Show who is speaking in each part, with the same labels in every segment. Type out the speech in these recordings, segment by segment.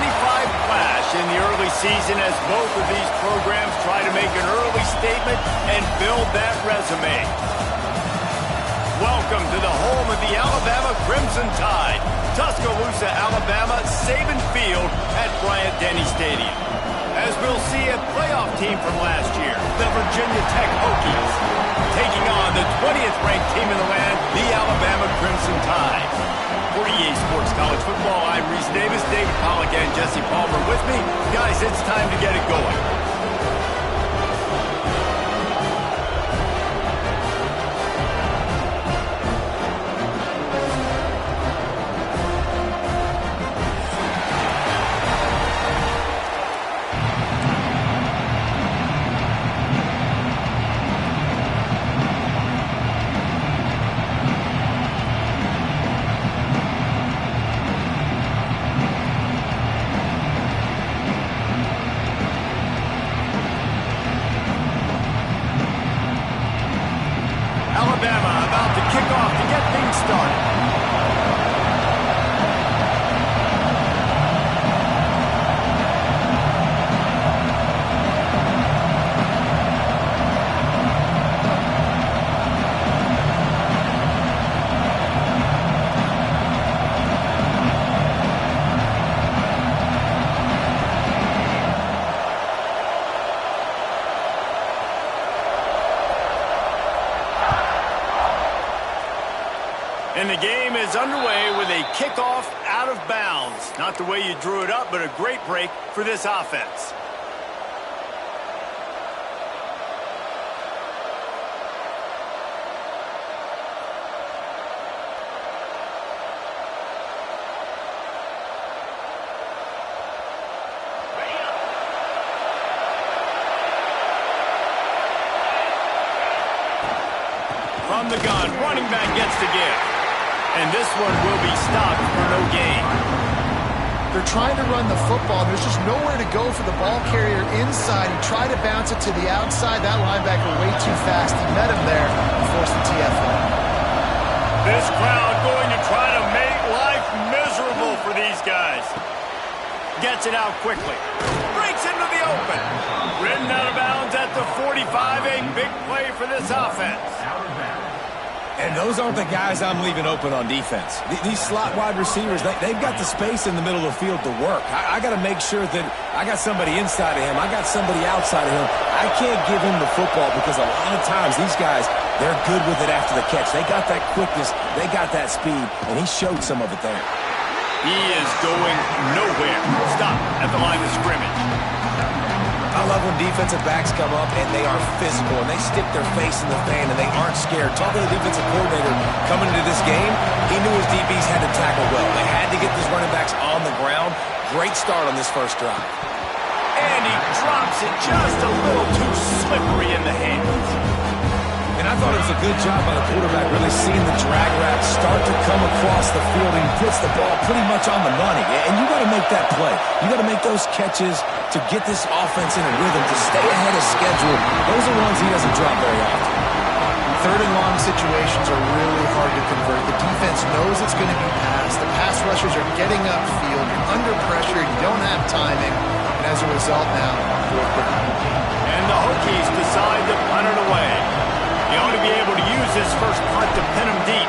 Speaker 1: clash in the early season as both of these programs try to make an early statement and build that resume. Welcome to the home of the Alabama Crimson Tide, Tuscaloosa, Alabama, Saban Field at Bryant-Denny Stadium. As we'll see a playoff team from last year, the Virginia Tech Hokies, taking on the 20th ranked team in the land, the Alabama Crimson Tide. For EA Sports College Football, I'm Reese Davis, David Pollack, and Jesse Palmer with me. Guys, it's time to get it going. Alabama about to kick off to get things started. And the game is underway with a kickoff out of bounds. Not the way you drew it up, but a great break for this offense. From the gun, running back gets the give. And this one will be stopped for no gain.
Speaker 2: They're trying to run the football. There's just nowhere to go for the ball carrier inside. He tried to bounce it to the outside. That linebacker way too fast. He met him there and forced the TFL.
Speaker 1: This crowd going to try to make life miserable for these guys. Gets it out quickly. Breaks into the open. Ridden out of bounds at the 45. A big play for this offense.
Speaker 3: And those aren't the guys I'm leaving open on defense. These slot wide receivers, they've got the space in the middle of the field to work. I got to make sure that I got somebody inside of him. I got somebody outside of him. I can't give him the football because a lot of times these guys, they're good with it after the catch. They got that quickness. They got that speed, and he showed some of it there.
Speaker 1: He is going nowhere. Stop at the line of scrimmage.
Speaker 3: I love when defensive backs come up and they are physical and they stick their face in the fan and they aren't scared. Talking to the defensive coordinator coming into this game, he knew his DBs had to tackle well. They had to get these running backs on the ground. Great start on this first drive.
Speaker 1: And he drops it just a little too slippery in the hands.
Speaker 3: And I thought it was a good job by the quarterback really seeing the drag route start to come across the field, and he puts the ball pretty much on the money. And you got to make that play. You got to make those catches to get this offense in a rhythm, to stay ahead of schedule. Those are ones he doesn't drop very often.
Speaker 2: Third and long situations are really hard to convert. The defense knows it's going to be passed. The pass rushers are getting upfield. You're under pressure. You don't have timing. And as a result now, fourth down.
Speaker 1: And the Hokies decide to punt it away. He ought to be able to use his first punt to pin him deep.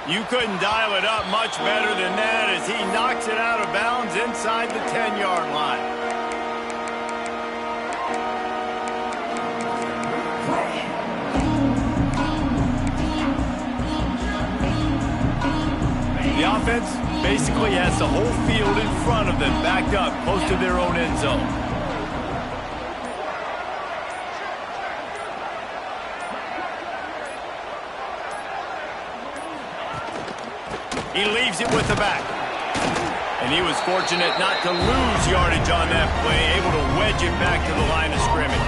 Speaker 1: You couldn't dial it up much better than that as he knocks it out of bounds inside the 10-yard line. The offense basically has the whole field in front of them, backed up close to their own end zone. He leaves it with the back. And he was fortunate not to lose yardage on that play, able to wedge it back to the line of scrimmage.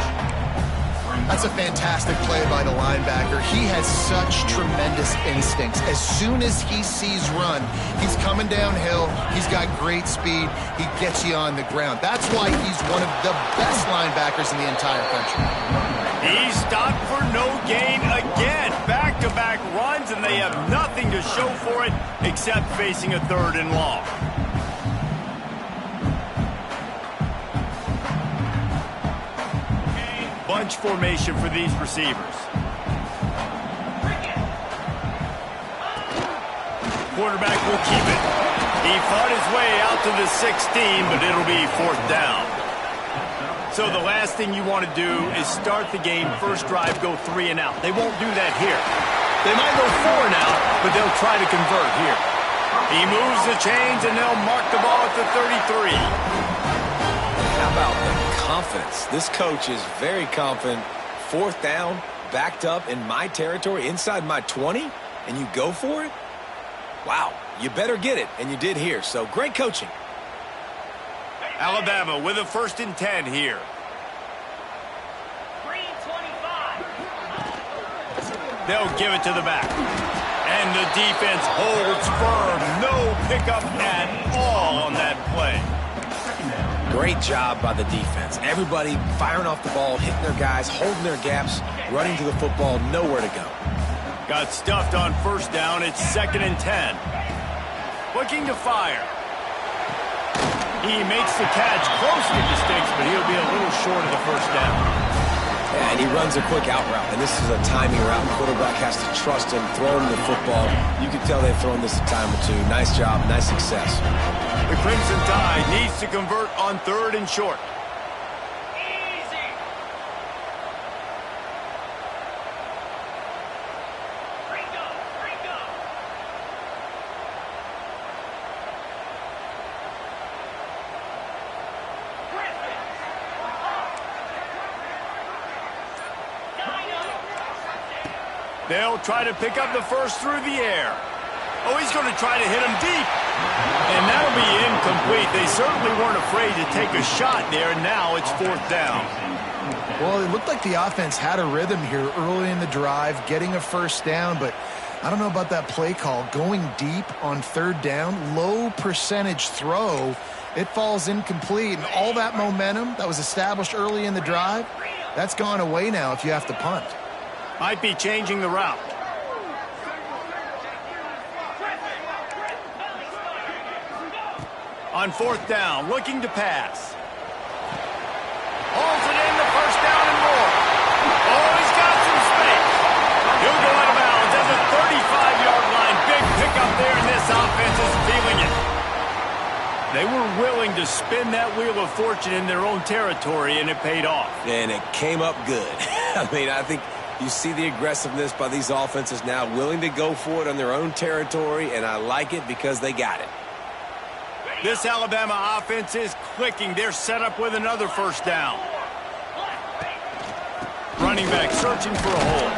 Speaker 2: That's a fantastic play by the linebacker. He has such tremendous instincts. As soon as he sees run, he's coming downhill. He's got great speed. He gets you on the ground. That's why he's one of the best linebackers in the entire country.
Speaker 1: He stopped for no gain again. Back-to-back runs, and they have nothing to show for it, except facing a 3rd and long. Bunch formation for these receivers. Quarterback will keep it. He fought his way out to the 16, but it'll be 4th down. So the last thing you want to do is start the game, first drive, go 3 and out. They won't do that here. They might go 4 and out, but they'll try to convert here. He moves the chains, and they'll mark the ball at the 33.
Speaker 3: How about the confidence? This coach is very confident. 4th down, backed up in my territory, inside my 20, and you go for it? Wow, you better get it, and you did here, so great coaching.
Speaker 1: Alabama with a 1st and 10 here.
Speaker 4: 3:25.
Speaker 1: They'll give it to the back. And the defense holds firm. No pickup at all on that play.
Speaker 3: Great job by the defense. Everybody firing off the ball, hitting their guys, holding their gaps, running to the football, nowhere to go.
Speaker 1: Got stuffed on 1st down. It's 2nd and 10. Looking to fire. He makes the catch close to the sticks, but he'll be a little short of the 1st down.
Speaker 3: Yeah, and he runs a quick out route, and this is a timing route. The quarterback has to trust him, throw him the football. You can tell they've thrown this a time or two. Nice job, nice success.
Speaker 1: The Crimson Tide needs to convert on 3rd and short.
Speaker 4: Easy. Ringo.
Speaker 1: They'll try to pick up the 1st through the air. Oh, he's going to try to hit him deep. And that'll be incomplete. They certainly weren't afraid to take a shot there, and now it's 4th down.
Speaker 2: Well, it looked like the offense had a rhythm here early in the drive, getting a 1st down, but I don't know about that play call. Going deep on 3rd down, low percentage throw, it falls incomplete, and all that momentum that was established early in the drive, that's gone away now if you have to punt.
Speaker 1: Might be changing the route. On 4th down, looking to pass. Holds it in, the 1st down and more. Oh, he's got some space. He'll go out of bounds at the 35-yard line. Big pickup there, and this offense is feeling it. They were willing to spin that wheel of fortune in their own territory, and it paid off.
Speaker 3: And it came up good. I mean, I think you see the aggressiveness by these offenses now, willing to go for it on their own territory, and I like it because they got it.
Speaker 1: This Alabama offense is clicking. They're set up with another 1st down. Running back searching for a hole.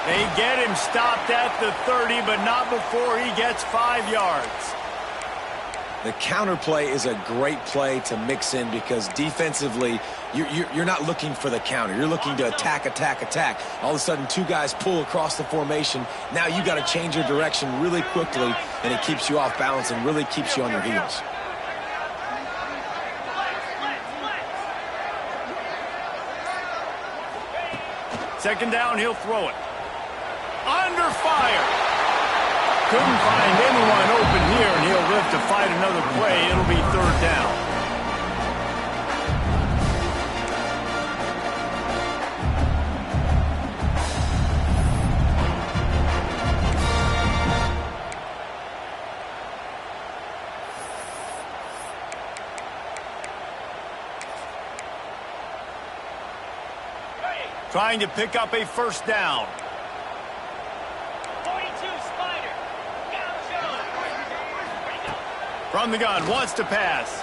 Speaker 1: They get him stopped at the 30, but not before he gets 5 yards.
Speaker 3: The counter play is a great play to mix in because defensively, you're not looking for the counter. You're looking to attack. All of a sudden, 2 guys pull across the formation. Now you got to change your direction really quickly, and it keeps you off balance and really keeps you on your heels.
Speaker 1: Second down, he'll throw it. Under fire. Couldn't find anyone open here, and he'll live to fight another play. It'll be 3rd down. Trying to pick up a 1st down.
Speaker 4: 42 Spider.
Speaker 1: From the gun, wants to pass.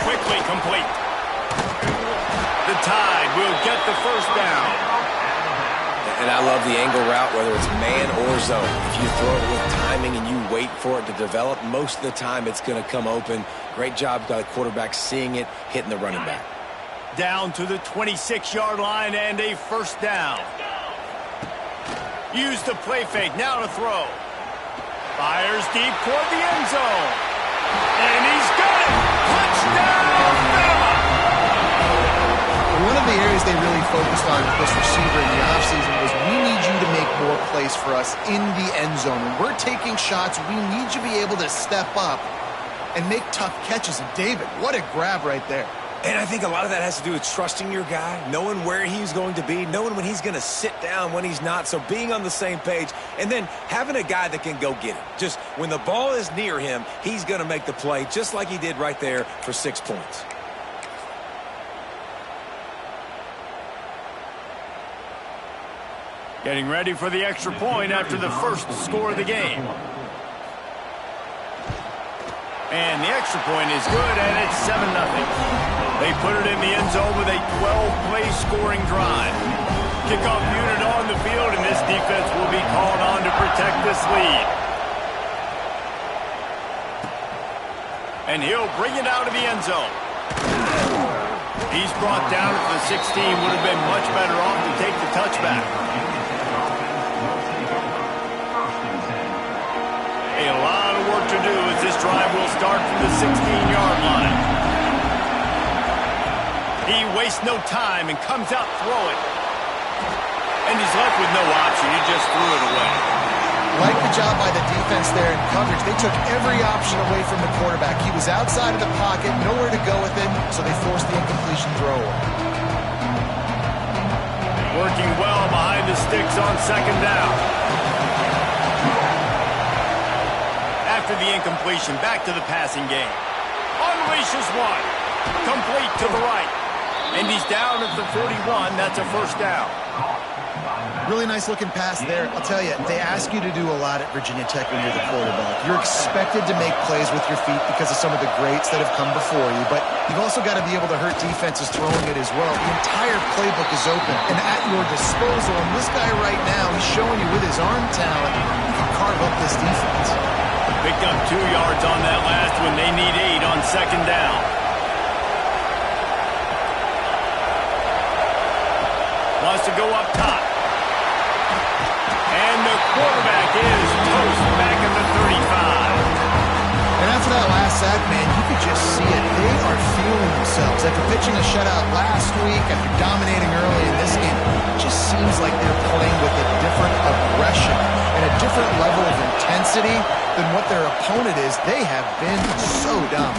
Speaker 1: Quickly complete. The Tide will get the 1st down.
Speaker 3: And I love the angle route, whether it's man or zone. If you throw it with timing and you wait for it to develop, most of the time it's going to come open. Great job by the quarterback seeing it, hitting the running back.
Speaker 1: Down to the 26-yard line and a 1st down. Use the play fake, now to throw. Fires deep toward the end zone. And he's got it! Touchdown, Bama!
Speaker 2: One of the areas they really focused on with this receiver in the offseason was we need you to make more plays for us in the end zone. When we're taking shots, we need you to be able to step up and make tough catches. And David, what a grab right there.
Speaker 3: And I think a lot of that has to do with trusting your guy, knowing where he's going to be, knowing when he's going to sit down, when he's not, so being on the same page, and then having a guy that can go get it. Just when the ball is near him, he's going to make the play, just like he did right there for 6 points.
Speaker 1: Getting ready for the extra point after the first score of the game. And the extra point is good, and it's 7-0. They put it in the end zone with a 12-play scoring drive. Kickoff unit on the field, and this defense will be called on to protect this lead. And he'll bring it out of the end zone. He's brought down at the 16. Would have been much better off to take the touchback. A lot of work to do as this drive will start from the 16-yard line. He wastes no time and comes out throwing. And he's left with no option. He just threw it away.
Speaker 2: Like the job by the defense there in coverage. They took every option away from the quarterback. He was outside of the pocket, nowhere to go with it, so they forced the incompletion throw.
Speaker 1: Working well behind the sticks on second down. After the incompletion, back to the passing game. Unleashes one. Complete to the right. And he's down at the 41. That's a first down.
Speaker 2: Really nice looking pass there. I'll tell you, they ask you to do a lot at Virginia Tech when you're the quarterback. You're expected to make plays with your feet because of some of the greats that have come before you, but you've also got to be able to hurt defenses throwing it as well. The entire playbook is open and at your disposal, and this guy right now, he's showing you with his arm talent, he can carve up this defense.
Speaker 1: Picked up 2 yards on that last one. They need 8 on second down. Wants to go up top. And the quarterback is toast back at the 35.
Speaker 2: And after that last sack, man, you could just see it. They are feeling themselves. After pitching a shutout last week, after dominating early in this game, it just seems like they're playing with a different aggression and a different level of intensity than what their opponent is. They have been so dumb.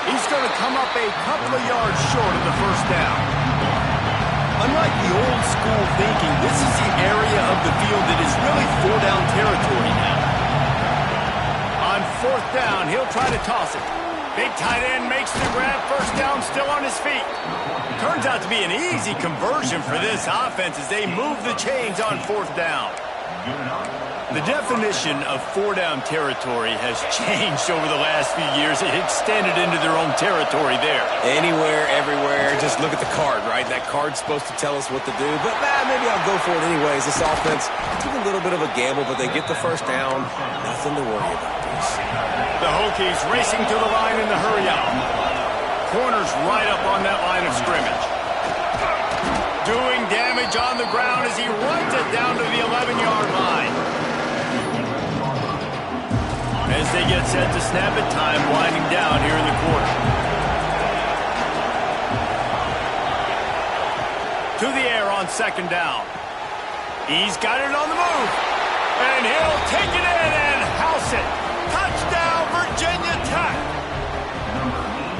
Speaker 1: He's going to come up a couple of yards short of the first down. Unlike the old school thinking, this is the area of the field that is really 4-down territory now. On fourth down, he'll try to toss it. Big tight end makes the grab, first down, still on his feet. Turns out to be an easy conversion for this offense as they move the chains on fourth down. The definition of 4-down territory has changed over the last few years. It extended into their own territory there.
Speaker 3: Anywhere, everywhere, just look at the card, right? That card's supposed to tell us what to do, but maybe I'll go for it anyways. This offense took a little bit of a gamble, but they get the first down. Nothing to worry about this.
Speaker 1: The Hokies racing to the line in the hurry-up. Corners right up on that line of scrimmage. Doing damage on the ground as he runs it down to the 11-yard line. As they get set to snap it, time winding down here in the quarter. To the air on second down. He's got it on the move. And he'll take it in and house it. Touchdown, Virginia Tech.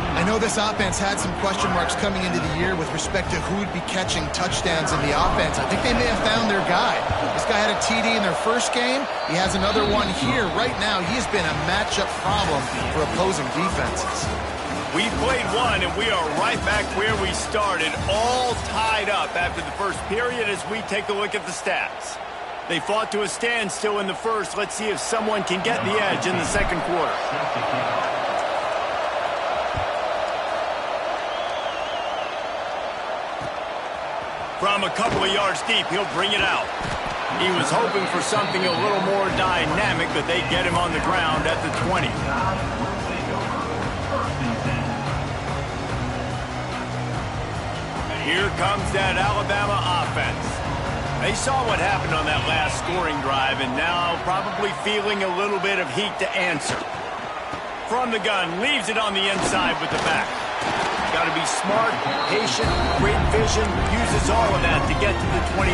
Speaker 2: I know this offense had some question marks coming into the year with respect to who would be catching touchdowns in the offense. I think they may have found their guy. This guy had a TD in their first game. He has another one here. Right now, he has been a matchup problem for opposing defenses.
Speaker 1: We played one, and we are right back where we started, all tied up after the first period as we take a look at the stats. They fought to a standstill in the first. Let's see if someone can get the edge in the second quarter. From a couple of yards deep, he'll bring it out. He was hoping for something a little more dynamic, but they get him on the ground at the 20. Here comes that Alabama offense. They saw what happened on that last scoring drive, and now probably feeling a little bit of heat to answer. From the gun, leaves it on the inside with the back. Got to be smart, patient, great vision, uses all of that to get to the 29.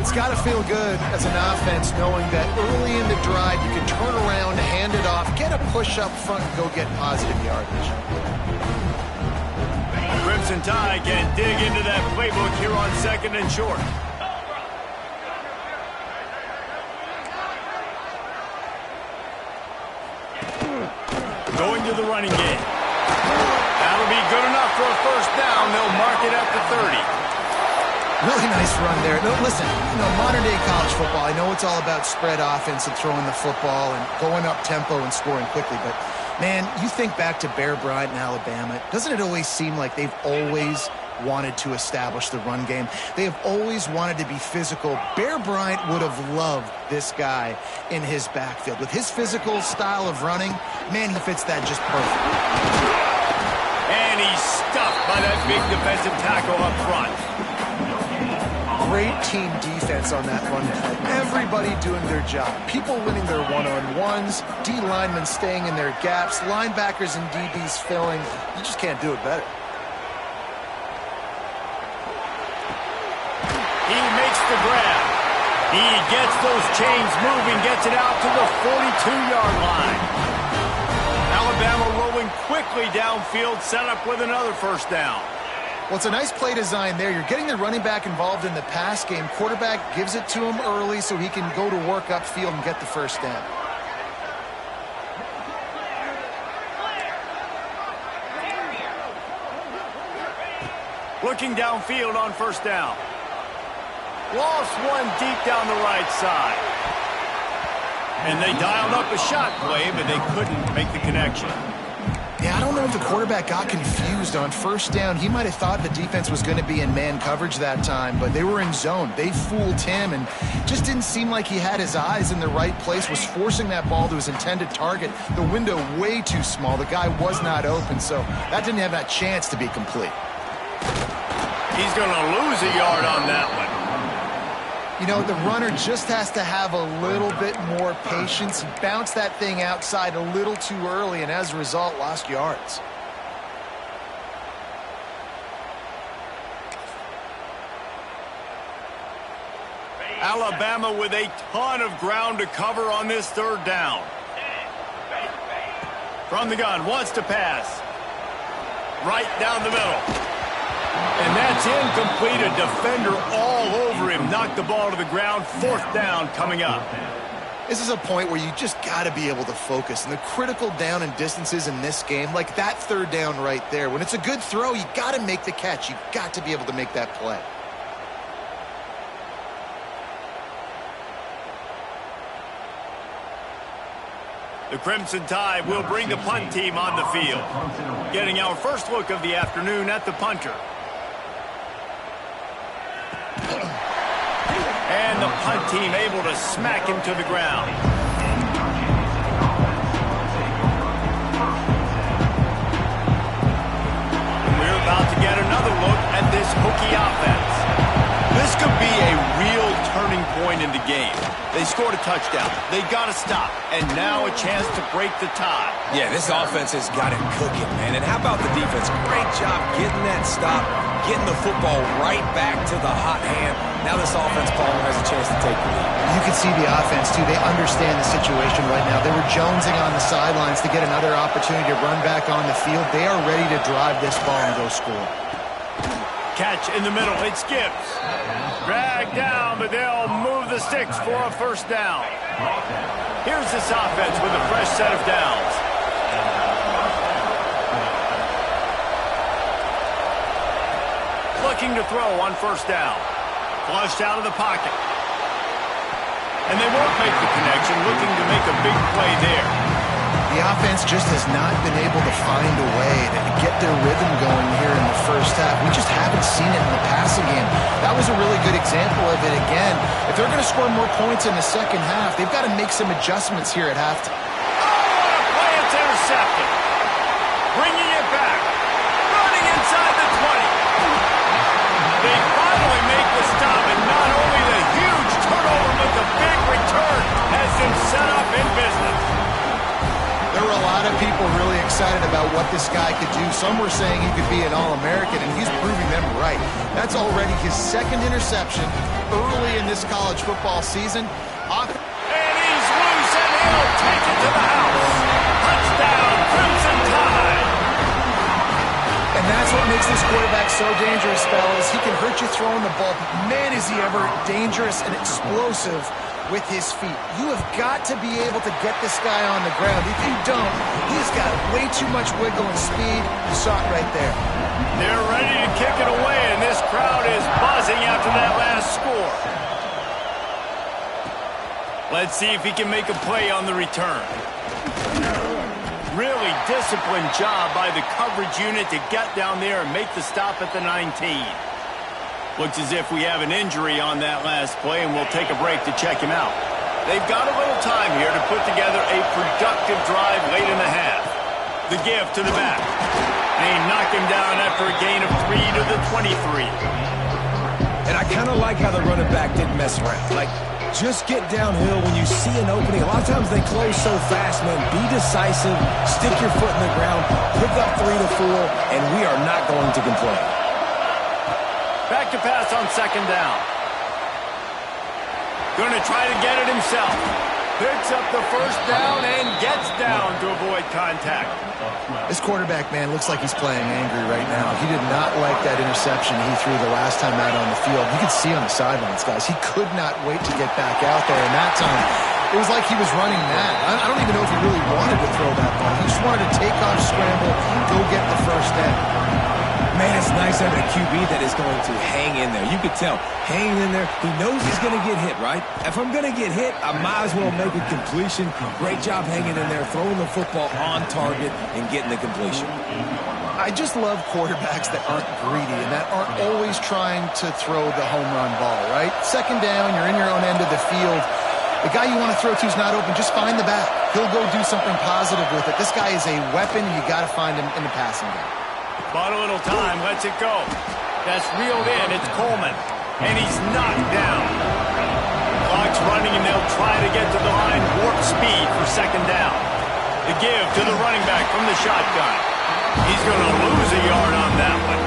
Speaker 2: It's got to feel good as an offense knowing that early in the drive you can turn around, hand it off, get a push up front, and go get positive yardage.
Speaker 1: Crimson Tide can dig into that playbook here on 2nd and short. Going to the running game. That'll be good enough for a first down. They'll mark it at the 30.
Speaker 2: Really nice run there. No, listen, modern-day college football, I know it's all about spread offense and throwing the football and going up tempo and scoring quickly, but, man, you think back to Bear Bryant in Alabama, doesn't it always seem like they've always wanted to establish the run game? They have always wanted to be physical. Bear Bryant would have loved this guy in his backfield. With his physical style of running, man, he fits that just perfect.
Speaker 1: And he's stuffed by that big defensive tackle up front.
Speaker 2: Great team defense on that run play. Everybody doing their job. People winning their one-on-ones, D linemen staying in their gaps, linebackers and DBs filling. You just can't do it better.
Speaker 1: He makes the grab. He gets those chains moving, gets it out to the 42-yard line. Alabama rolling quickly downfield, set up with another first down.
Speaker 2: Well, it's a nice play design there. You're getting the running back involved in the pass game. Quarterback gives it to him early so he can go to work upfield and get the first down.
Speaker 1: Looking downfield on first down. Lost one deep down the right side. And they dialed up a shot play, but they couldn't make the connection.
Speaker 2: Yeah, I don't know if the quarterback got confused on first down. He might have thought the defense was going to be in man coverage that time, but they were in zone. They fooled him and just didn't seem like he had his eyes in the right place, was forcing that ball to his intended target. The window way too small. The guy was not open, so that didn't have that chance to be complete.
Speaker 1: He's going to lose a yard on that one.
Speaker 2: You know, the runner just has to have a little bit more patience. He bounced that thing outside a little too early, and as a result, lost yards.
Speaker 1: Alabama with a ton of ground to cover on this third down. From the gun, wants to pass. Right down the middle. And that's incomplete. A defender all over him. Knocked the ball to the ground. Fourth down coming up.
Speaker 2: This is a point where you just got to be able to focus. And the critical down and distances in this game, like that third down right there, when it's a good throw, you got to make the catch. You got to be able to make that play.
Speaker 1: The Crimson Tide will bring the punt team on the field. Getting our first look of the afternoon at the punter. And the punt team able to smack him to the ground. We're about to get another look at this Hokie offense. This could be a real turning point in the game. They scored a touchdown. They got to stop. And now a chance to break the tie.
Speaker 3: Yeah, this offense has got it cooking, man. And how about the defense? Great job getting that stop, getting the football right back to the hot hand. Now this offense, Palmer, has a chance to take the lead.
Speaker 2: You can see the offense, too. They understand the situation right now. They were jonesing on the sidelines to get another opportunity to run back on the field. They are ready to drive this ball and go score.
Speaker 1: Catch in the middle. It skips. Drag down, but they'll move the sticks for a first down. Here's this offense with a fresh set of downs. Looking to throw on first down. Flushed out of the pocket. And they won't make the connection, looking to make a big play there.
Speaker 2: The offense just has not been able to find a way to get their rhythm going here in the first half. We just haven't seen it in the passing game. That was a really good example of it again. If they're going to score more points in the second half, they've got to make some adjustments here at halftime.
Speaker 1: Oh, what a play! It's intercepted. Bringing it back. Running inside the 20. They finally make the stop, and not only the huge turnover, but the big return has them set up in business.
Speaker 2: They're relying lot of people really excited about what this guy could do. Some were saying he could be an All-American, and he's proving them right. That's already his second interception early in this college football season.
Speaker 1: And he's loose, and he'll take it to the house. Touchdown, Crimson Tide.
Speaker 2: And that's what makes this quarterback so dangerous, fellas. He can hurt you throwing the ball, but man, is he ever dangerous and explosive with his feet. You have got to be able to get this guy on the ground. If you don't, he's got way too much wiggle and speed. You saw it right there.
Speaker 1: They're ready to kick it away, and this crowd is buzzing after that last score. Let's see if he can make a play on the return. Really disciplined job by the coverage unit to get down there and make the stop at the 19. Looks as if we have an injury on that last play, and we'll take a break to check him out. They've got a little time here to put together a productive drive late in the half. The give to the back. They knock him down after a gain of 3 to the 23.
Speaker 3: And I kind of like how the running back didn't mess around. Like, just get downhill when you see an opening. A lot of times they close so fast, man. Be decisive, stick your foot in the ground, pick up 3 to 4, and we are not going to complain.
Speaker 1: Back to pass on second down. Going to try to get it himself. Picks up the first down and gets down to avoid contact.
Speaker 2: This quarterback, man, looks like he's playing angry right now. He did not like that interception he threw the last time out on the field. You could see on the sidelines, guys. He could not wait to get back out there, and that time it was like he was running mad. I don't even know if he really wanted to throw that ball. He just wanted to take off, scramble, go get the first down.
Speaker 3: Man, it's nice having a QB that is going to hang in there. You could tell, hanging in there. He knows he's going to get hit, right? If I'm going to get hit, I might as well make a completion. Great job hanging in there, throwing the football on target, and getting the completion.
Speaker 2: I just love quarterbacks that aren't greedy and that aren't always trying to throw the home run ball, right? Second down, you're in your own end of the field. The guy you want to throw to is not open. Just find the back. He'll go do something positive with it. This guy is a weapon. You got to find him in the passing game.
Speaker 1: Bought a little time, lets it go. That's reeled in, it's Coleman. And he's knocked down. Clock's running, and they'll try to get to the line, warp speed for second down. The give to the running back from the shotgun. He's going to lose a yard on that one.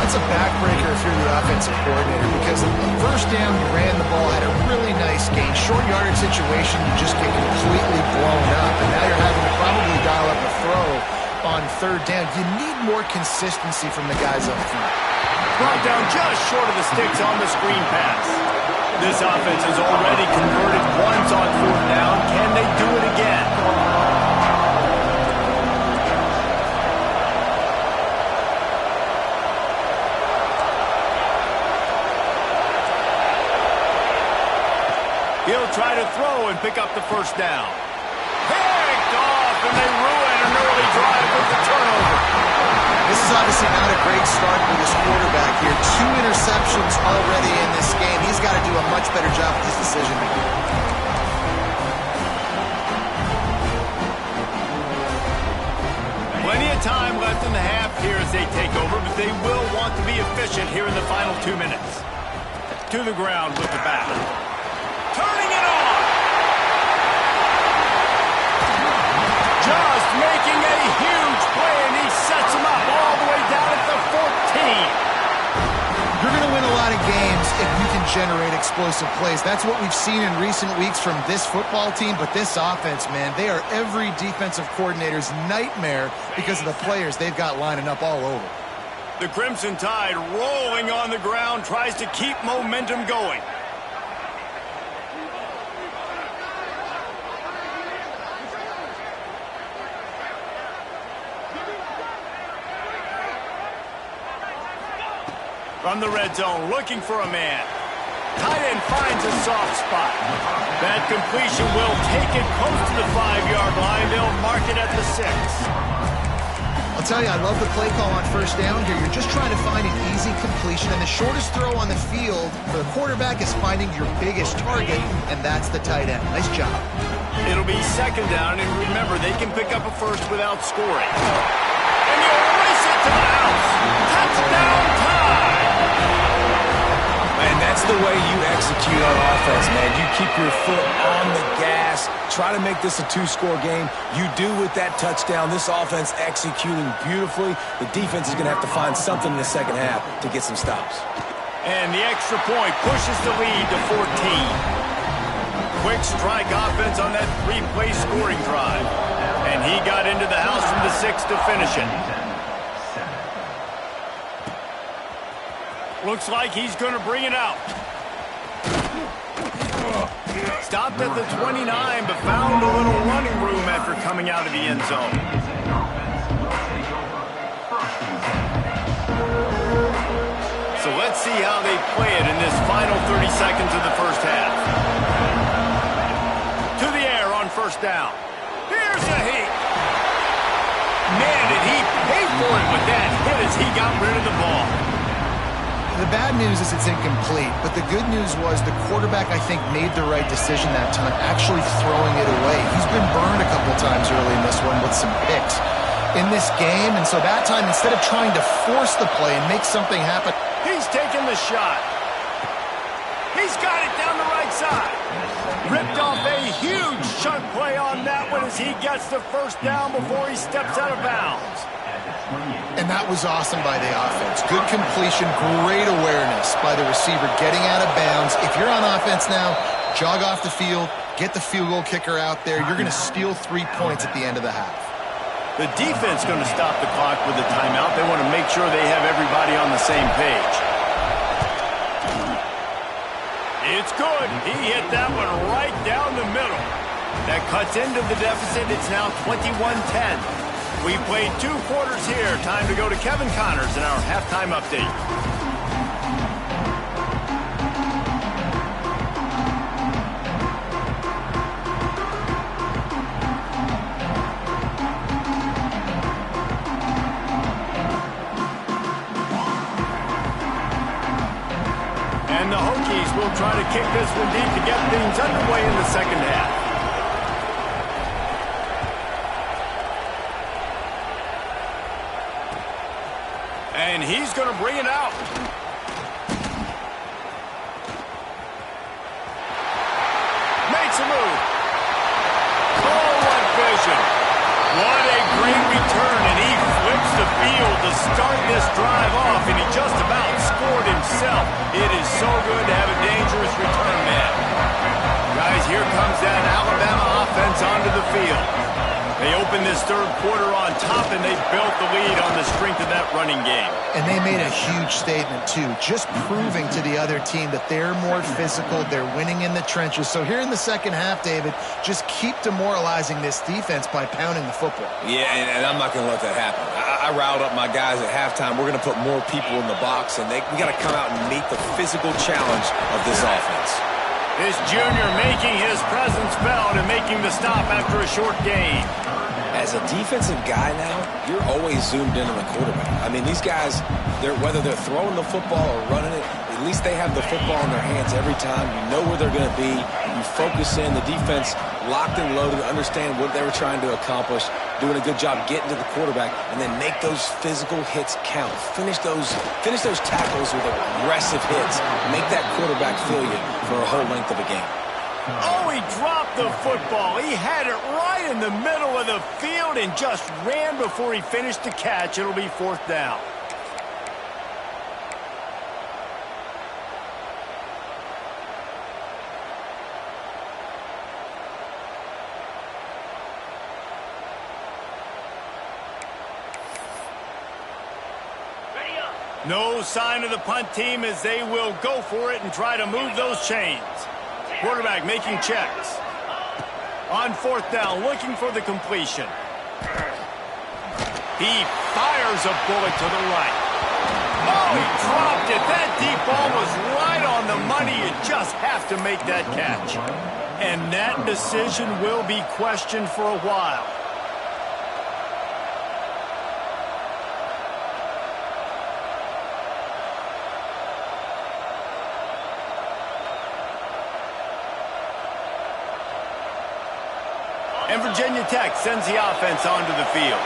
Speaker 2: That's a backbreaker if you're the offensive coordinator, because first down, you ran the ball, had a really nice gain. Short yardage situation, you just get completely blown up, and now you're having to probably dial up a throw on third down. You need more consistency from the guys up front.
Speaker 1: Brought down just short of the sticks on the screen pass. This offense has already converted once on fourth down. Can they do it again? He'll try to throw and pick up the first down. Picked off, and they ruin an early drive with the turnover.
Speaker 2: This is obviously not a great start for this quarterback here. 2 interceptions already in this game. He's got to do a much better job with his decision making.
Speaker 1: Plenty of time left in the half here as they take over, but they will want to be efficient here in the final 2 minutes. To the ground with the back. Turning it on! Just making a huge play, and he sets him up all the way down at the 14.
Speaker 2: You're going to win a lot of games if you can generate explosive plays. That's what we've seen in recent weeks from this football team, but this offense, man, they are every defensive coordinator's nightmare because of the players they've got lining up all over.
Speaker 1: The Crimson Tide rolling on the ground, tries to keep momentum going. From the red zone, looking for a man. Tight end finds a soft spot. That completion will take it close to the 5-yard line. They'll mark it at the 6.
Speaker 2: I'll tell you, I love the play call on first down here. You're just trying to find an easy completion, and the shortest throw on the field for the quarterback is finding your biggest target, and that's the tight end. Nice job.
Speaker 1: It'll be second down, and remember, they can pick up a first without scoring. And he'll race it to the house. Touchdown time!
Speaker 3: And that's the way you execute execute on offense, man. You keep your foot on the gas. Try to make this a two-score game. You do with that touchdown. This offense executing beautifully. The defense is going to have to find something in the second half to get some stops.
Speaker 1: And the extra point pushes the lead to 14. Quick strike offense on that three-play scoring drive. And he got into the house from the 6 to finish it. Looks like he's going to bring it out. Stopped at the 29, but found a little running room after coming out of the end zone. So let's see how they play it in this final 30 seconds of the first half. To the air on first down. Here's a hit. Man, did he pay for it with that hit as he got rid of the ball.
Speaker 2: The bad news is it's incomplete, but the good news was the quarterback, I think, made the right decision that time, actually throwing it away. He's been burned a couple times early in this one with some picks in this game, and so that time, instead of trying to force the play and make something happen,
Speaker 1: he's taking the shot. He's got it down the right side. Ripped off a huge chunk play on that one as he gets the first down before he steps out of bounds.
Speaker 2: And that was awesome by the offense. Good completion, great awareness by the receiver getting out of bounds. If you're on offense now, jog off the field, get the field goal kicker out there. You're going to steal 3 points at the end of the half.
Speaker 1: The defense going to stop the clock with a timeout. They want to make sure they have everybody on the same page. It's good. He hit that one right down the middle. That cuts into the deficit. It's now 21-10. We played 2 quarters here. Time to go to Kevin Connors in our halftime update. And the Hokies will try to kick this one deep to get things underway in the second half. And he's going to bring it out. Makes a move. Oh, what vision. What a great return, and he flips the field to start this drive off, and he just about scored himself. It is so good to have a dangerous return man. Guys, here comes that Alabama offense onto the field. They opened this third quarter on top, and they built the lead on the strength of that running game.
Speaker 2: And they made a huge statement, too, just proving to the other team that they're more physical, they're winning in the trenches. So here in the second half, David, just keep demoralizing this defense by pounding the football.
Speaker 3: Yeah, and I'm not going to let that happen. I riled up my guys at halftime. We're going to put more people in the box, and we got to come out and meet the physical challenge of this offense.
Speaker 1: This junior making his presence felt and making the stop after a short gain.
Speaker 3: As a defensive guy now, you're always zoomed in on the quarterback. I mean, these guys, whether they're throwing the football or running it, at least they have the football in their hands every time. You know where they're going to be. You focus in. The defense locked and loaded, understand what they were trying to accomplish, doing a good job getting to the quarterback, and then make those physical hits count. Finish those tackles with aggressive hits. Make that quarterback feel you for a whole length of a game.
Speaker 1: Oh, he dropped the football. He had it right in the middle of the field and just ran before he finished the catch. It'll be fourth down.
Speaker 4: Ready up.
Speaker 1: No sign of the punt team as they will go for it and try to move those chains. Quarterback making checks. On fourth down, looking for the completion. He fires a bullet to the right. Oh, he dropped it. That deep ball was right on the money. You just have to make that catch. And that decision will be questioned for a while. And Virginia Tech sends the offense onto the field.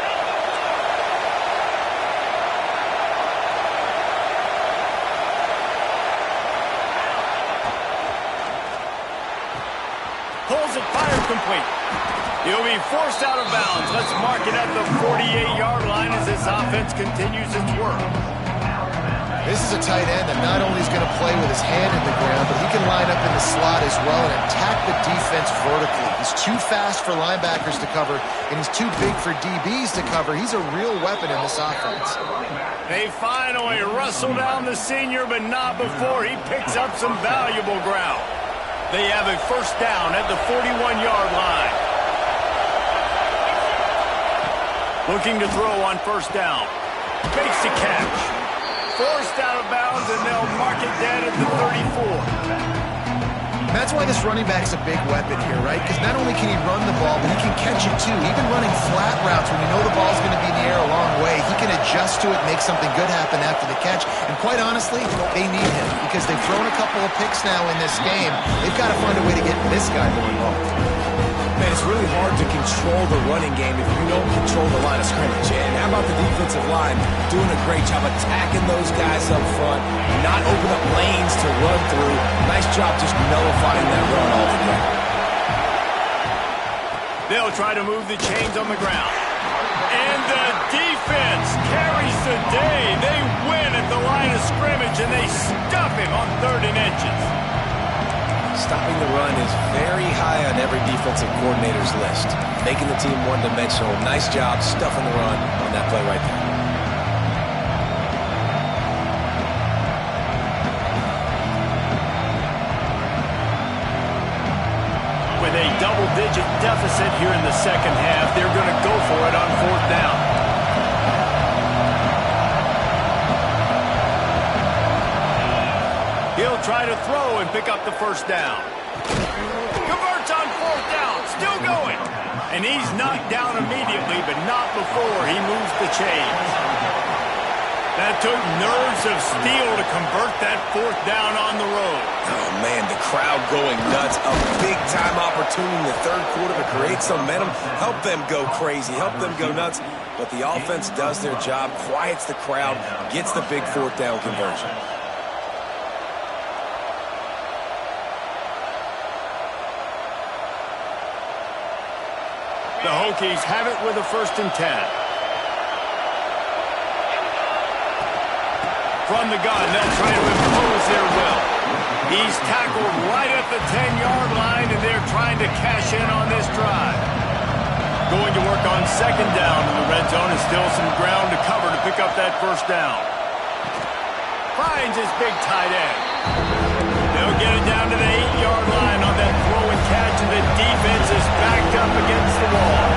Speaker 1: Pulls it, fire complete. He'll be forced out of bounds. Let's mark it at the 48-yard line as this offense continues its work.
Speaker 2: This is a tight end that not only is going to play with his hand in the ground, but he can line up in the slot as well and attack the defense vertically. He's too fast for linebackers to cover, and he's too big for DBs to cover. He's a real weapon in this offense.
Speaker 1: They finally wrestle down the senior, but not before he picks up some valuable ground. They have a first down at the 41-yard line. Looking to throw on first down. Makes the catch. Forced out of bounds, and they'll mark it dead at the 34.
Speaker 2: That's why this running back's a big weapon here, right? Because not only can he run the ball, but he can catch it too. Even running flat routes when you know the ball's going to be in the air a long way, he can adjust to it, make something good happen after the catch. And quite honestly, they need him because they've thrown a couple of picks now in this game. They've got to find a way to get this guy more involved.
Speaker 3: Man, it's really hard to control the running game if you don't control the line of scrimmage. And how about the defensive line doing a great job attacking those guys up front, not open up lanes to run through. Nice job just nullifying that run altogether.
Speaker 1: They'll try to move the chains on the ground. And the defense carries the day. They win at the line of scrimmage, and they stuff him on 3rd and inches.
Speaker 3: Stopping the run is very high on every defensive coordinator's list. Making the team one-dimensional. Nice job stuffing the run on that play right there.
Speaker 1: With a double-digit deficit here in the second half, they're going to go for it on 4th down. He'll try to throw and pick up the first down. Converts on 4th down, still going. And he's knocked down immediately, but not before he moves the chains. That took nerves of steel to convert that 4th down on the road.
Speaker 3: Oh, man, the crowd going nuts. A big-time opportunity in the 3rd quarter to create some momentum. Help them go crazy. Help them go nuts. But the offense does their job, quiets the crowd, gets the big 4th down conversion.
Speaker 1: The Hokies have it with a 1st and 10. From the gun, they'll try to impose their will. He's tackled right at the 10-yard line, and they're trying to cash in on this drive. Going to work on 2nd down in the red zone, and still some ground to cover to pick up that first down. Finds his big tight end. They'll get it down to the 8-yard line on that throw and catch, and the defense is backed up against the wall.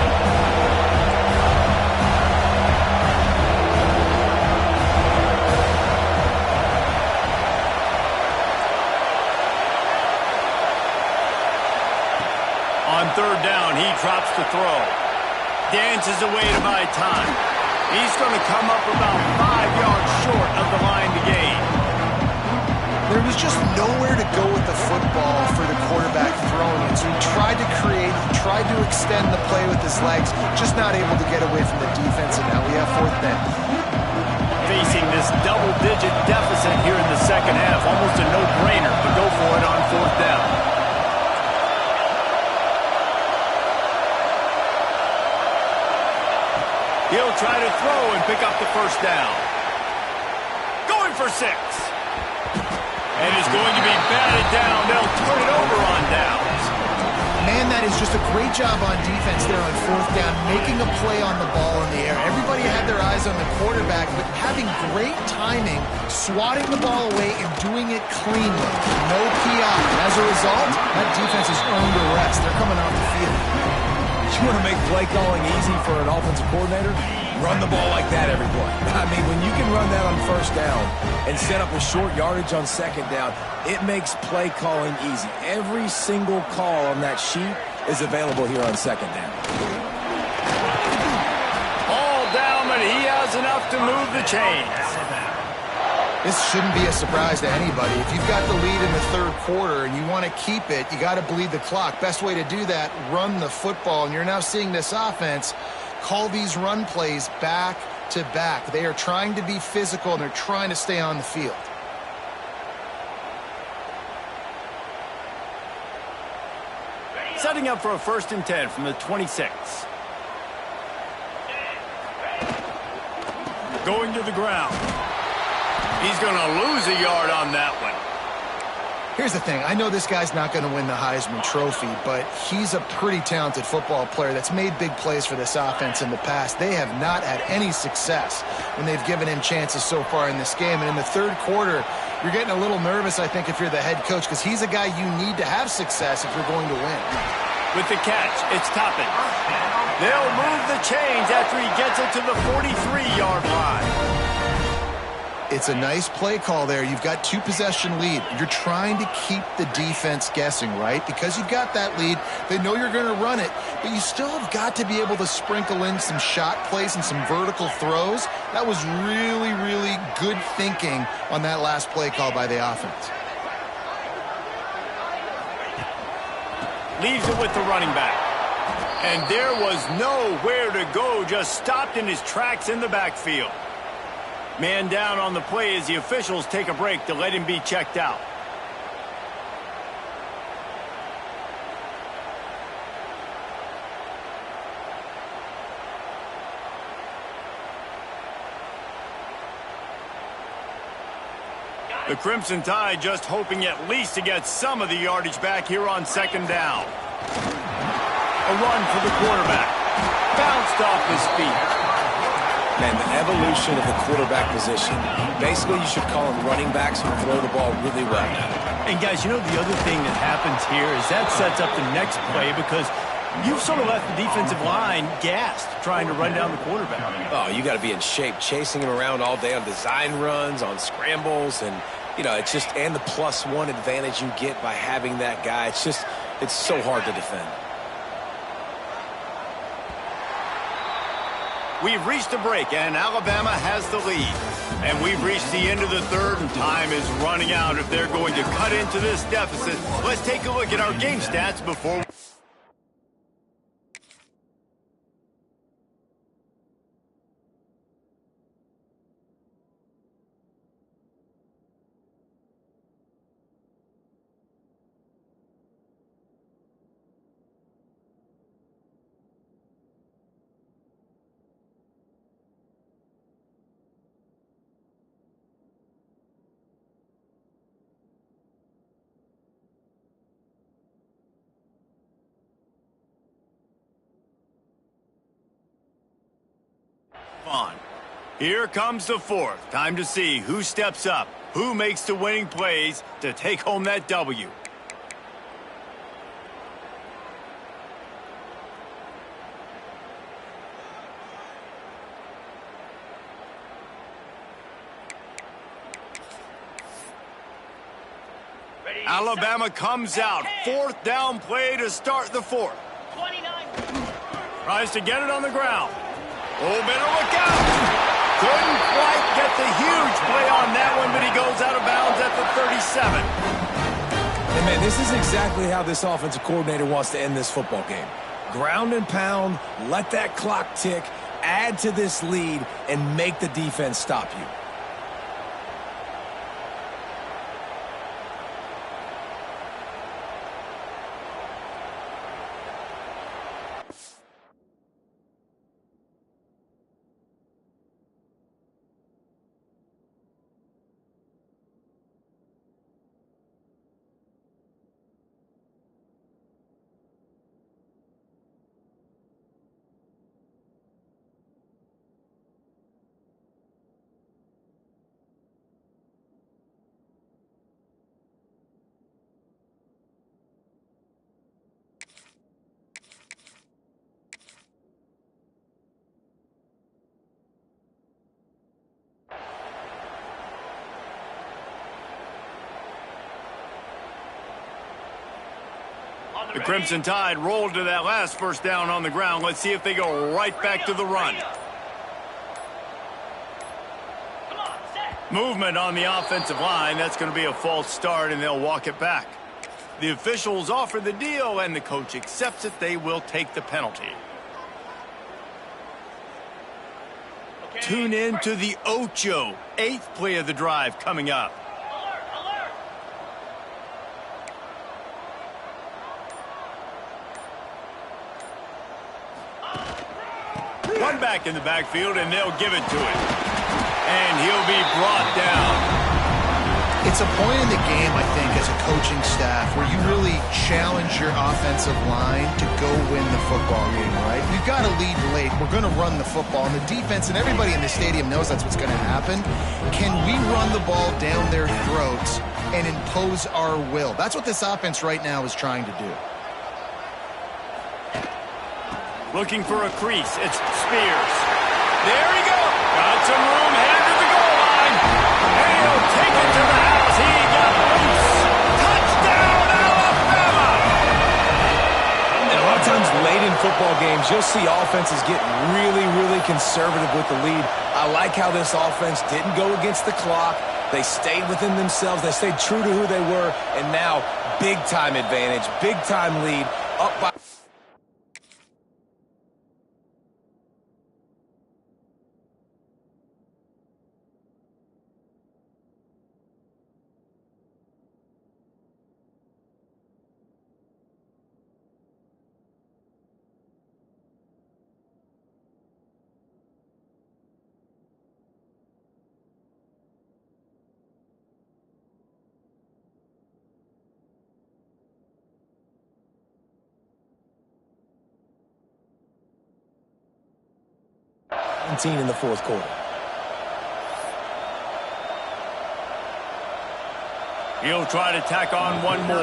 Speaker 1: On 3rd down, he drops the throw. Dances away to buy time. He's going to come up about 5 yards short of the line to gain.
Speaker 2: There was just nowhere to go with the football for the quarterback throwing it. So he tried to create, tried to extend the play with his legs, just not able to get away from the defense, and now we have 4th down.
Speaker 1: Facing this double-digit deficit here in the second half, almost a no-brainer to go for it on 4th down. He'll try to throw and pick up the first down. Going for 6. And is going to be batted down. They'll turn it over on downs.
Speaker 2: Man, that is just a great job on defense there on 4th down, making a play on the ball in the air. Everybody had their eyes on the quarterback, but having great timing, swatting the ball away and doing it cleanly. No PI. And as a result, that defense has earned a rest. They're coming off the field.
Speaker 3: You want to make play calling easy for an offensive coordinator? Run the ball like that every play. I mean, when you can run that on 1st down and set up a short yardage on 2nd down, it makes play calling easy. Every single call on that sheet is available here on 2nd down.
Speaker 1: All down, but he has enough to move the chains.
Speaker 2: This shouldn't be a surprise to anybody. If you've got the lead in the 3rd quarter and you want to keep it, you got to bleed the clock. Best way to do that, run the football. And you're now seeing this offense call these run plays back to back. They are trying to be physical, and they're trying to stay on the field.
Speaker 1: Setting up for a 1st and 10 from the 26. Going to the ground. He's going to lose a yard on that one.
Speaker 2: Here's the thing. I know this guy's not going to win the Heisman Trophy, but he's a pretty talented football player that's made big plays for this offense in the past. They have not had any success when they've given him chances so far in this game. And in the 3rd quarter, you're getting a little nervous, I think, if you're the head coach, because he's a guy you need to have success if you're going to win.
Speaker 1: With the catch, it's Toppin. They'll move the chains after he gets it to the 43-yard line.
Speaker 2: It's a nice play call there. You've got 2-possession lead. You're trying to keep the defense guessing, right? Because you've got that lead. They know you're going to run it, but you still have got to be able to sprinkle in some shot plays and some vertical throws. That was really, really good thinking on that last play call by the offense.
Speaker 1: Leaves it with the running back. And there was nowhere to go, just stopped in his tracks in the backfield. Man down on the play as the officials take a break to let him be checked out. The Crimson Tide just hoping at least to get some of the yardage back here on 2nd down. A run for the quarterback. Bounced off his feet.
Speaker 3: Man, the evolution of the quarterback position. Basically, you should call them running backs who throw the ball really well now.
Speaker 1: And, guys, you know the other thing that happens here is that sets up the next play because you've sort of left the defensive line gassed trying to run down the quarterback.
Speaker 3: Oh, you got to be in shape, chasing him around all day on design runs, on scrambles, and, you know, it's just, and the +1 advantage you get by having that guy. It's just, it's so hard to defend.
Speaker 1: We've reached a break, and Alabama has the lead. And we've reached the end of the 3rd, and time is running out if they're going to cut into this deficit. Let's take a look at our game stats before... on. Here comes the 4th. Time to see who steps up, who makes the winning plays to take home that W. Alabama comes out. 4th down play to start the 4th.
Speaker 4: 29.
Speaker 1: Tries to get it on the ground. Oh, better look out. Couldn't quite get the huge play on that one, but he goes out of bounds at the 37.
Speaker 3: And, man, this is exactly how this offensive coordinator wants to end this football game. Ground and pound, let that clock tick, add to this lead, and make the defense stop you.
Speaker 1: The Crimson Tide rolled to that last 1st down on the ground. Let's see if they go right back to the run. Movement on the offensive line. That's going to be a false start, and they'll walk it back. The officials offer the deal, and the coach accepts it. They will take the penalty. Tune in to the Ocho. 8th play of the drive coming up. One back in the backfield, and they'll give it to him. And he'll be brought down.
Speaker 2: It's a point in the game, I think, as a coaching staff where you really challenge your offensive line to go win the football game, right? We've got to lead late. We're going to run the football. And the defense and everybody in the stadium knows that's what's going to happen. Can we run the ball down their throats and impose our will? That's what this offense right now is trying to do.
Speaker 1: Looking for a crease. It's Spears. There he goes. Got some room, headed to the goal line. And he'll take it to the house. He got loose. Touchdown, Alabama!
Speaker 3: And a lot of times late in football games, you'll see offenses get really, really conservative with the lead. I like how this offense didn't go against the clock. They stayed within themselves. They stayed true to who they were. And now, big-time advantage, big-time lead, up by... in the fourth quarter.
Speaker 1: He'll try to tack on one more.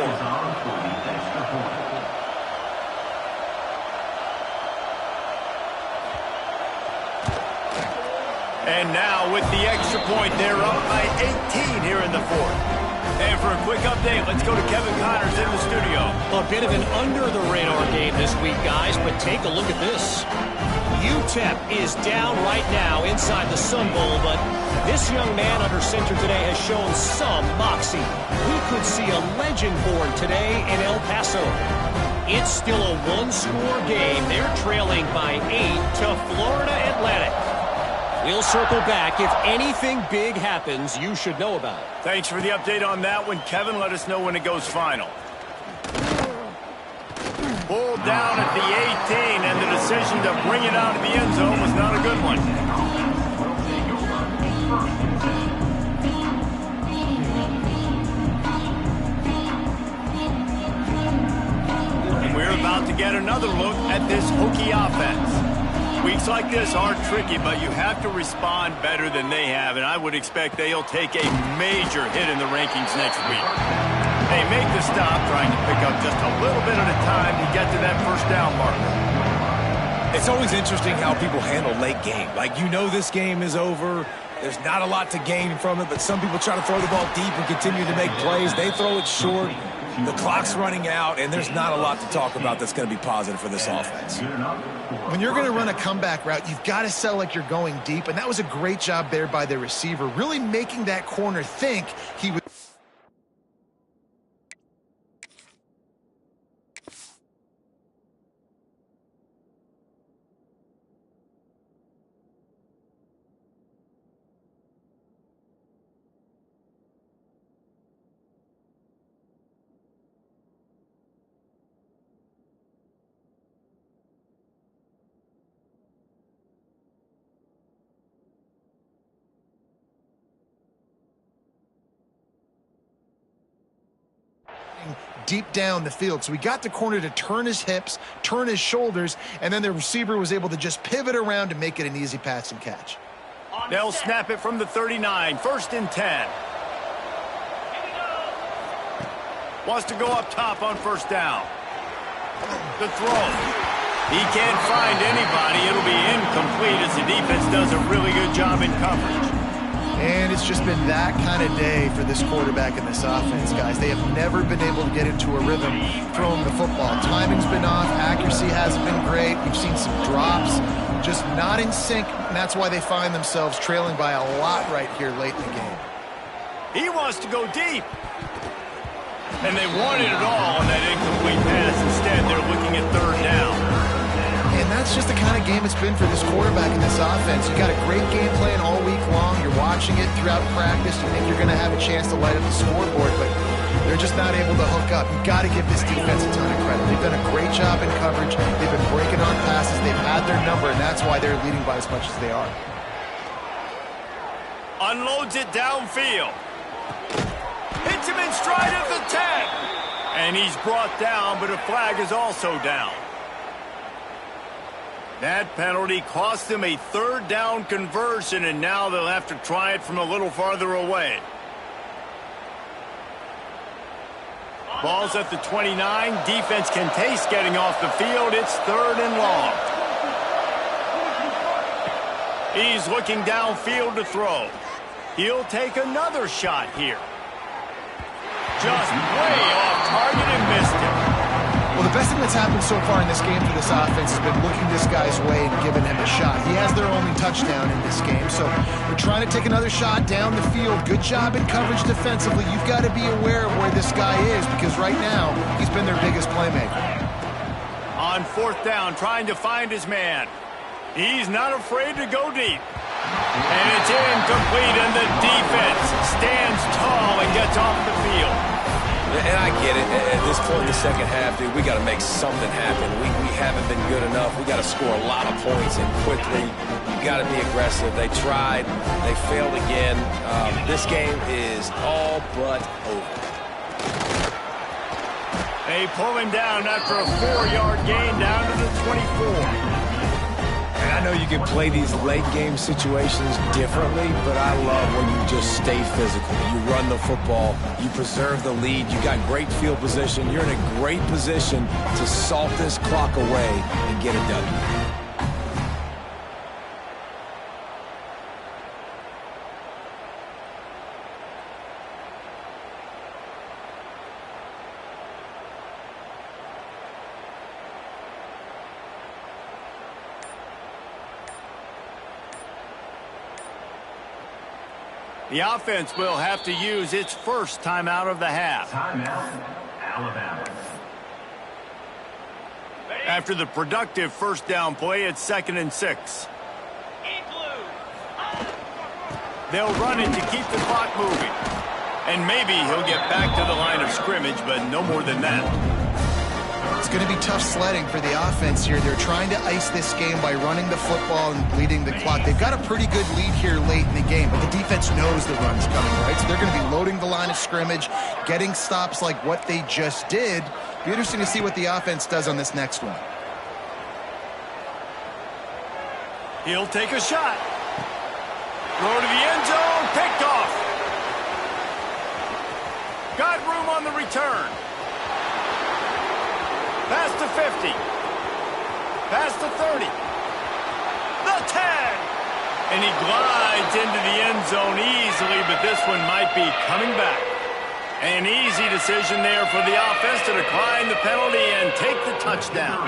Speaker 1: And now with the extra point, they're up by 18 here in the fourth. And for a quick update, let's go to Kevin Connors in the studio.
Speaker 5: A bit of an under-the-radar game this week, guys, but take a look at this. UTEP is down right now inside the Sun Bowl, but this young man under center today has shown some moxie. We could see a legend born today in El Paso. It's still a one-score game. They're trailing by 8 to Florida Atlantic. We'll circle back. If anything big happens, you should know about it.
Speaker 1: Thanks for the update on that one, Kevin. Let us know when it goes final. Pulled down at the 18, and the decision to bring it out of the end zone was not a good one. And we're about to get another look at this Hokie offense. Weeks like this are tricky, but you have to respond better than they have, and I would expect they'll take a major hit in the rankings next week. They make the stop, trying to pick up just a little bit at a time to get to that first down marker.
Speaker 3: It's always interesting how people handle late game. Like, you know this game is over. There's not a lot to gain from it, but some people try to throw the ball deep and continue to make plays. They throw it short. The clock's running out, and there's not a lot to talk about that's going to be positive for this offense.
Speaker 2: When you're going to run a comeback route, you've got to sell like you're going deep, and that was a great job there by the receiver, really making that corner think he was... deep down the field. So he got the corner to turn his hips, turn his shoulders, and then the receiver was able to just pivot around to make it an easy pass and catch.
Speaker 1: They'll snap it from the 39, 1st and 10. Wants to go up top on first down. The throw. He can't find anybody. It'll be incomplete as the defense does a really good job in coverage.
Speaker 2: And it's just been that kind of day for this quarterback and this offense, guys. They have never been able to get into a rhythm throwing the football. Timing's been off. Accuracy hasn't been great. We've seen some drops, just not in sync, and that's why they find themselves trailing by a lot right here late in the game.
Speaker 1: He wants to go deep. And they wanted it all on that incomplete pass. Instead, they're looking at 3rd down.
Speaker 2: And that's just the kind of game it's been for this quarterback and this offense. You got a great game plan all week long. You're watching it throughout practice. You think you're going to have a chance to light up the scoreboard, but They're just not able to hook up. You've got to give this defense a ton of credit. They've done a great job in coverage. They've been breaking on passes. They've had their number, and that's why they're leading by as much as they are.
Speaker 1: Unloads it downfield. Hits him in stride at the 10. And he's brought down, but a flag is also down. That penalty cost them a third down conversion, and now they'll have to try it from a little farther away. Ball's at the 29. Defense can taste getting off the field. It's 3rd and long. He's looking downfield to throw. He'll take another shot here. Just way off target and missed it.
Speaker 2: Well, the best thing that's happened so far in this game for this offense has been looking this guy's way and giving him a shot. He has their only touchdown in this game, so they're trying to take another shot down the field. Good job in coverage defensively. You've got to be aware of where this guy is because right now he's been their biggest playmaker.
Speaker 1: On 4th down, trying to find his man. He's not afraid to go deep. And it's incomplete, and the defense stands tall and gets off the field.
Speaker 3: And I get it. At this point in the second half, dude, we got to make something happen. We haven't been good enough. We got to score a lot of points and quickly. You got to be aggressive. They tried. They failed again. This game is all but over.
Speaker 1: They pull him down after a 4-yard gain down to the 24.
Speaker 3: And I know you can play these late-game situations differently, but I love when you just stay physical. You run the football. You preserve the lead. You got great field position. You're in a great position to salt this clock away and get a W.
Speaker 1: The offense will have to use its first timeout of the half.
Speaker 4: Timeout, Alabama.
Speaker 1: After the productive first down play, it's 2nd and 6. They'll run it to keep the clock moving. And maybe he'll get back to the line of scrimmage, but no more than that.
Speaker 2: It's going to be tough sledding for the offense here. They're trying to ice this game by running the football and bleeding the clock. They've got a pretty good lead here late in the game, but the defense knows the run's coming, right? So they're going to be loading the line of scrimmage, getting stops like what they just did. Be interesting to see what the offense does on this next one.
Speaker 1: He'll take a shot. Throw to the end zone, picked off. Got room on the return. Past the 50. Past the 30. The 10. And he glides into the end zone easily, but this one might be coming back. An easy decision there for the offense to decline the penalty and take the touchdown.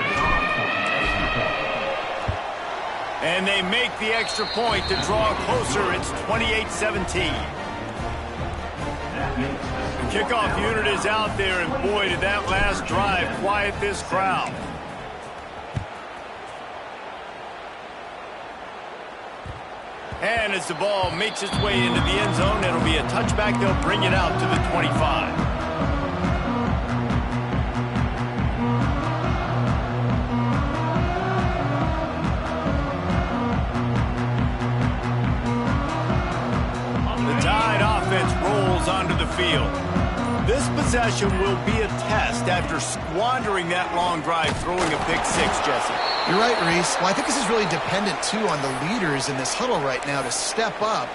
Speaker 1: And they make the extra point to draw closer. It's 28-17. The kickoff unit is out there, and boy, did that last drive quiet this crowd. And as the ball makes its way into the end zone, it'll be a touchback. They'll bring it out to the 25. Onto the field. This possession will be a test after squandering that long drive, throwing a pick 6, Jesse.
Speaker 2: You're right, Reese. Well, I think this is really dependent, too, on the leaders in this huddle right now to step up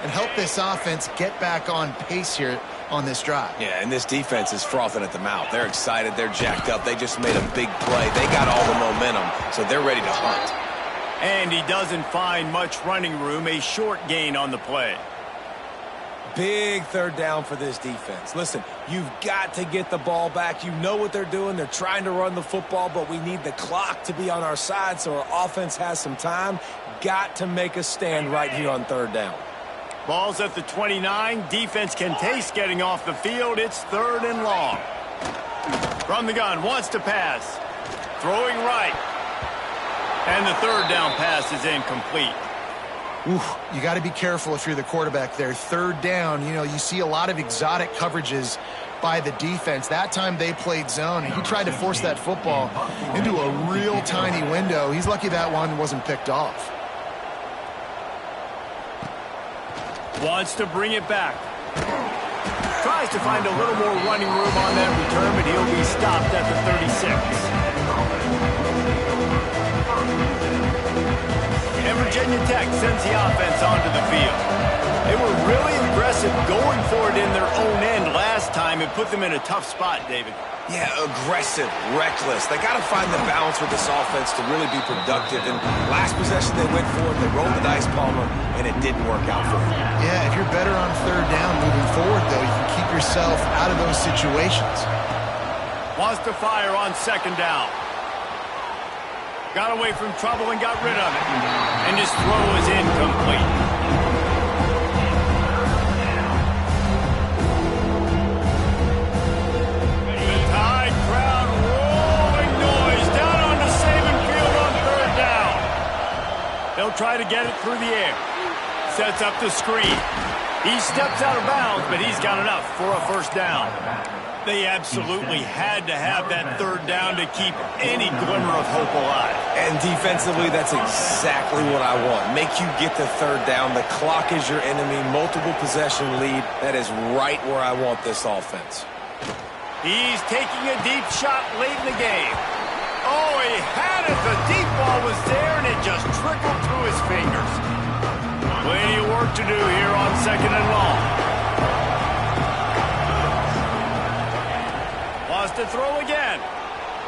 Speaker 2: and help this offense get back on pace here on this drive.
Speaker 3: Yeah, and this defense is frothing at the mouth. They're excited. They're jacked up. They just made a big play. They got all the momentum, so they're ready to hunt.
Speaker 1: And he doesn't find much running room. A short gain on the play.
Speaker 3: Big third down for this defense. Listen, you've got to get the ball back. You know what they're doing. They're trying to run the football, but we need the clock to be on our side so our offense has some time. Got to make a stand right here on third down.
Speaker 1: Ball's at the 29. Defense can taste getting off the field. It's 3rd and long. From the gun, wants to pass. Throwing right. And the 3rd down pass is incomplete.
Speaker 2: Oof, you got to be careful if you're the quarterback there. 3rd down, you know, you see a lot of exotic coverages by the defense. That time they played zone, and he tried to force that football into a real tiny window. He's lucky that one wasn't picked off.
Speaker 1: Wants to bring it back. Tries to find a little more running room on that return, but he'll be stopped at the 36. And Virginia Tech sends the offense onto the field. They were really aggressive going for it in their own end last time and put them in a tough spot, David.
Speaker 3: Yeah, aggressive, reckless. They got to find the balance with this offense to really be productive. And last possession they went for it, they rolled the dice, Palmer, and it didn't work out for them.
Speaker 2: Yeah, if you're better on third down moving forward, though, you can keep yourself out of those situations.
Speaker 1: Wants to fire on second down. Got away from trouble and got rid of it. And his throw is incomplete. The Tide crowd rolling noise down onto Saban Field on third down. They'll try to get it through the air. Sets up the screen. He steps out of bounds, but he's got enough for a first down. They absolutely had to have that third down to keep any glimmer of hope alive.
Speaker 3: And defensively, that's exactly what I want. Make you get the third down. The clock is your enemy. Multiple possession lead. That is right where I want this offense.
Speaker 1: He's taking a deep shot late in the game. Oh, he had it. The deep ball was there, and it just trickled through his fingers. Plenty of work to do here on second and long. To throw again,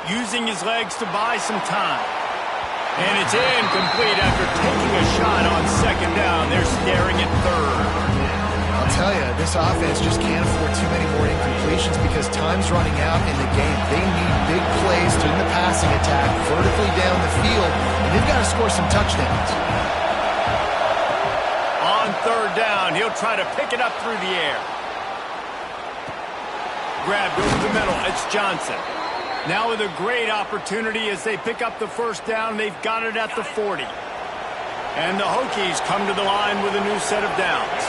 Speaker 1: using his legs to buy some time. And it's incomplete after taking a shot on second down. They're staring at third.
Speaker 2: I'll tell you, this offense just can't afford too many more incompletions because time's running out in the game. They need big plays to in the passing attack, vertically down the field, and they've got to score some touchdowns.
Speaker 1: On third down, he'll try to pick it up through the air. Grabbed over the middle. It's Johnson. Now with a great opportunity as they pick up the first down. They've got it at the 40. And the Hokies come to the line with a new set of downs.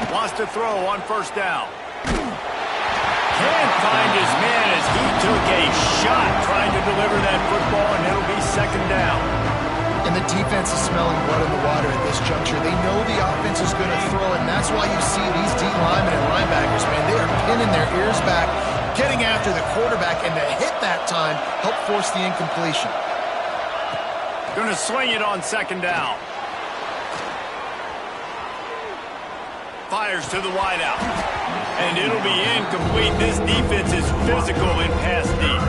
Speaker 1: Wants to throw on first down. Can't find his man as he took a shot trying to deliver that football, and it'll be second down.
Speaker 2: And the defense is smelling blood in the water at this juncture. They know the offense is going to throw, and that's why you see these D linemen and linebackers, man, they are pinning their ears back, getting after the quarterback, and to hit that time, help force the incompletion.
Speaker 1: Going to swing it on second down. Fires to the wideout. And it'll be incomplete. This defense is physical in pass deep.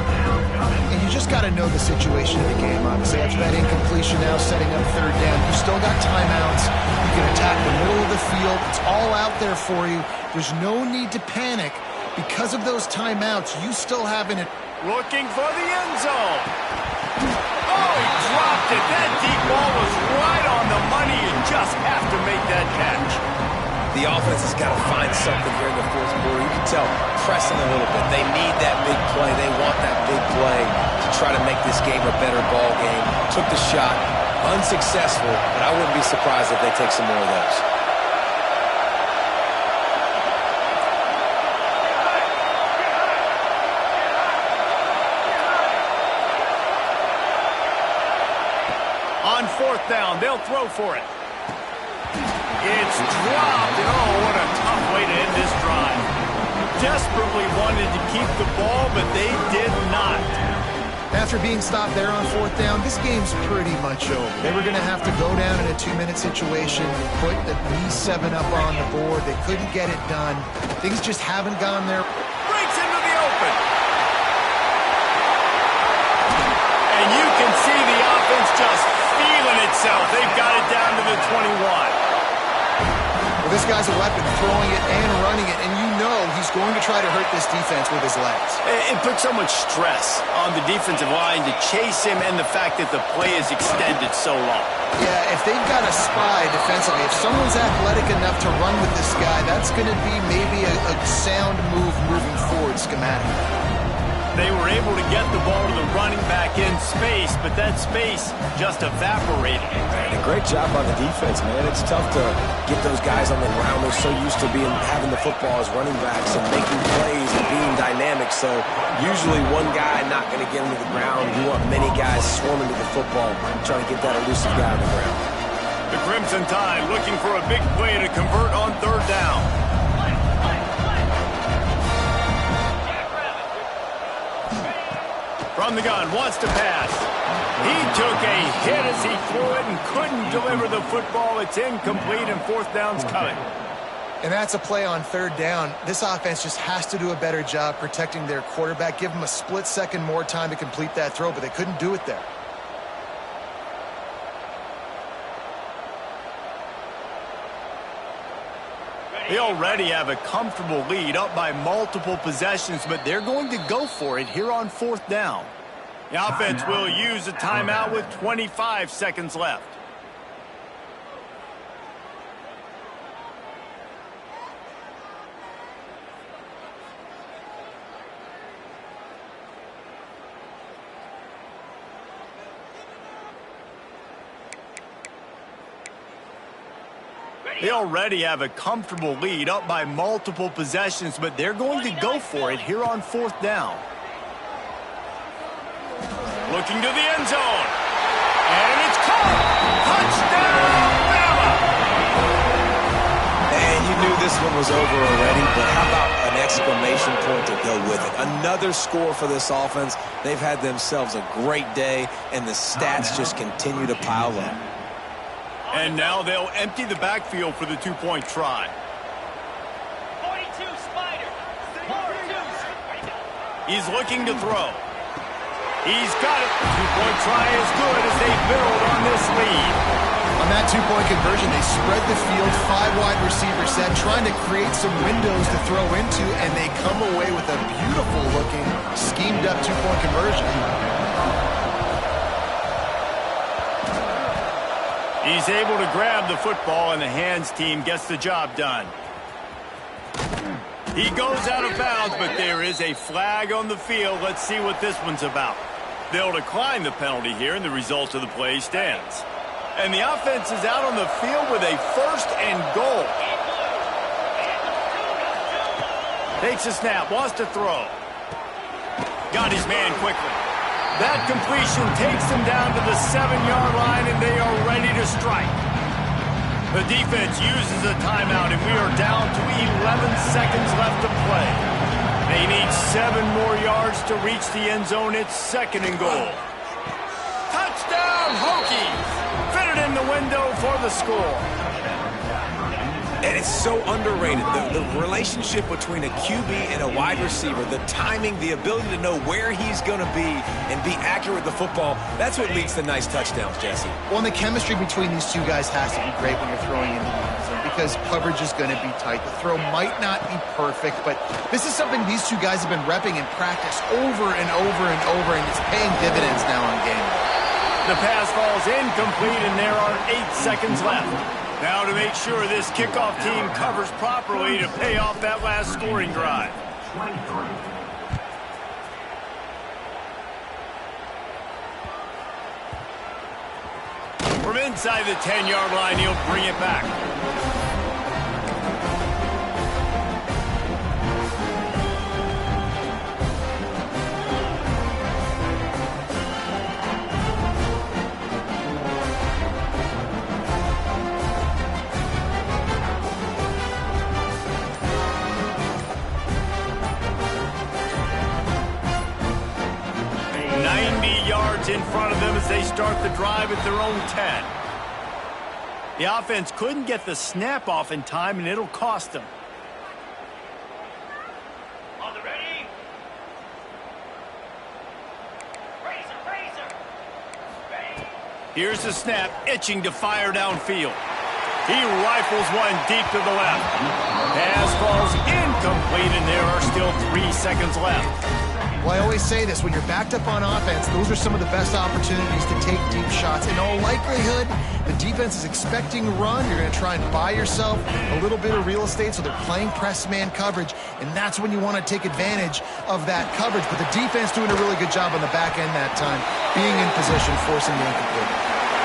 Speaker 2: And you just got to know the situation of the game, obviously. After that incompletion now setting up third down, you still got timeouts. You can attack the middle of the field. It's all out there for you. There's no need to panic. Because of those timeouts, you still have it.
Speaker 1: Looking for the end zone. Oh, he dropped it. That deep ball was right on the money. You just have to make that catch.
Speaker 3: The offense has got to find something here in the fourth quarter. You can tell pressing a little bit. They need that big play. They want that big play to try to make this game a better ball game. Took the shot, unsuccessful, but I wouldn't be surprised if they take some more of those.
Speaker 1: On fourth down, they'll throw for it. It's dropped, and oh, what a tough way to end this drive. Desperately wanted to keep the ball, but they did not.
Speaker 2: After being stopped there on fourth down, this game's pretty much over. They were going to have to go down in a 2-minute situation, put at least 7 up on the board. They couldn't get it done. Things just haven't gone there.
Speaker 1: Breaks into the open. And you can see the offense just feeling itself. They've got it down to the 21.
Speaker 2: Well, this guy's a weapon, throwing it and running it, and you know he's going to try to hurt this defense with his legs.
Speaker 1: It puts so much stress on the defensive line to chase him and the fact that the play is extended so long.
Speaker 2: Yeah, if they've got a spy defensively, if someone's athletic enough to run with this guy, that's going to be maybe a sound move moving forward schematically.
Speaker 1: They were able to get the ball to the running back in space, but that space just evaporated.
Speaker 3: And a great job on the defense, man. It's tough to get those guys on the ground. They're so used to having the football as running backs and making plays and being dynamic. So usually one guy not going to get into the ground. You want many guys swarming to the football, trying to get that elusive guy on the ground.
Speaker 1: The Crimson Tide looking for a big play to convert on third down. From the gun, wants to pass. He took a hit as he threw it and couldn't deliver the football. It's incomplete and fourth down's coming.
Speaker 2: And that's a play on third down. This offense just has to do a better job protecting their quarterback. Give them a split second more time to complete that throw, but they couldn't do it there.
Speaker 1: They already have a comfortable lead, up by multiple possessions, but they're going to go for it here on fourth down. The offense will use a timeout with 25 seconds left. They already have a comfortable lead, up by multiple possessions, but they're going to go for it here on fourth down. Looking to the end zone. And it's caught! Touchdown, Bama!
Speaker 3: And you knew this one was over already, but how about an exclamation point to go with it? Another score for this offense. They've had themselves a great day, and the stats just continue to pile up.
Speaker 1: And now they'll empty the backfield for the two-point try.
Speaker 5: 42 Spider. 42.
Speaker 1: He's looking to throw. He's got it. Two-point try is good as they build on this lead.
Speaker 2: On that two-point conversion, they spread the field, 5 wide receiver set, trying to create some windows to throw into, and they come away with a beautiful-looking, schemed-up two-point conversion.
Speaker 1: He's able to grab the football, and the hands team gets the job done. He goes out of bounds, but there is a flag on the field. Let's see what this one's about. They'll decline the penalty here, and the result of the play stands. And the offense is out on the field with a first and goal. Takes a snap, wants to throw. Got his man quickly. That completion takes them down to the 7-yard line, and they are ready to strike. The defense uses a timeout, and we are down to 11 seconds left to play. They need 7 more yards to reach the end zone. It's second and goal. Touchdown, Hokies! Fitted in the window for the score.
Speaker 3: And it's so underrated. The relationship between a QB and a wide receiver, the timing, the ability to know where he's going to be and be accurate with the football, that's what leads to nice touchdowns, Jesse.
Speaker 2: Well, and the chemistry between these two guys has to be great when you're throwing into the end zone because coverage is going to be tight. The throw might not be perfect, but this is something these two guys have been repping in practice over and over and over, and it's paying dividends now on game.
Speaker 1: The pass falls incomplete, and there are 8 seconds left. Now to make sure this kickoff team covers properly to pay off that last scoring drive.
Speaker 4: 23.
Speaker 1: From inside the 10-yard line, he'll bring it back. In front of them as they start the drive at their own 10. The offense couldn't get the snap off in time, and it'll cost them.
Speaker 5: On the ready. Razor.
Speaker 1: Here's the snap, itching to fire downfield. He rifles one deep to the left. Pass falls incomplete, and there are still 3 seconds left.
Speaker 2: Well, I always say this, when you're backed up on offense, those are some of the best opportunities to take deep shots. In all likelihood, the defense is expecting a run. You're going to try and buy yourself a little bit of real estate, so they're playing press man coverage, and that's when you want to take advantage of that coverage. But the defense doing a really good job on the back end that time, being in position, forcing the incomplete.